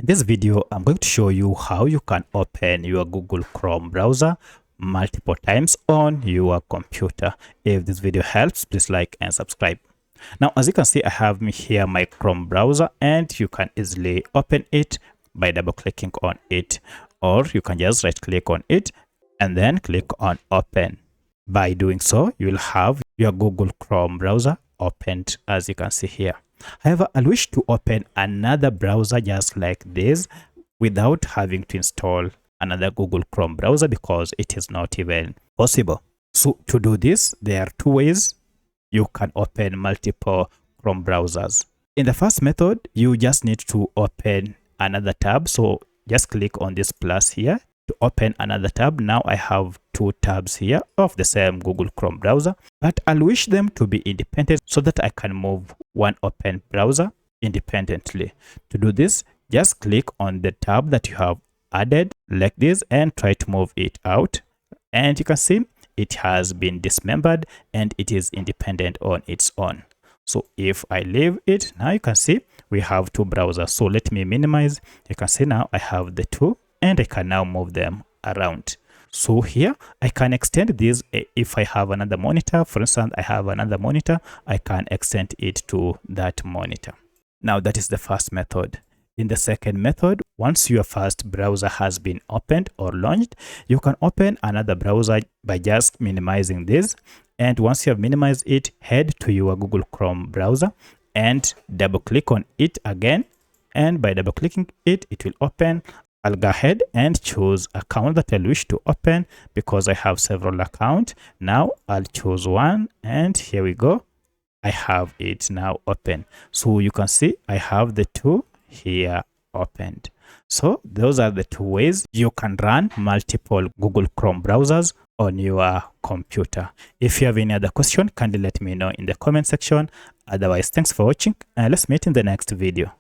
In this video, I'm going to show you how you can open your Google Chrome browser multiple times on your computer. If this video helps, please like and subscribe. Now, as you can see, I have here my Chrome browser, and you can easily open it by double clicking on it, or you can just right click on it and then click on open. By doing so, you will have your Google Chrome browser opened, as you can see here. However, I wish to open another browser just like this without having to install another Google Chrome browser because it is not even possible. So to do this, there are two ways you can open multiple Chrome browsers. In the first method, you just need to open another tab. So just click on this plus here to open another tab. Now I have two tabs here of the same Google Chrome browser, but I'll wish them to be independent so that I can move one open browser independently. To do this, just click on the tab that you have added like this and try to move it out. And you can see it has been dismembered and it is independent on its own. So if I leave it, now you can see we have two browsers. So let me minimize. You can see now I have the two, and I can now move them around. So here I can extend this. If I have another monitor, for instance, I have another monitor, I can extend it to that monitor. Now that is the first method. In the second method, once your first browser has been opened or launched, you can open another browser by just minimizing this. And once you have minimized it, head to your Google Chrome browser and double click on it again. And by double clicking it, it will open. I'll go ahead and choose account that I wish to open because I have several accounts. Now I'll choose one, and here we go. I have it now open. So you can see I have the two here opened. So those are the two ways you can run multiple Google Chrome browsers on your computer. If you have any other question, kindly let me know in the comment section. Otherwise, thanks for watching, and let's meet in the next video.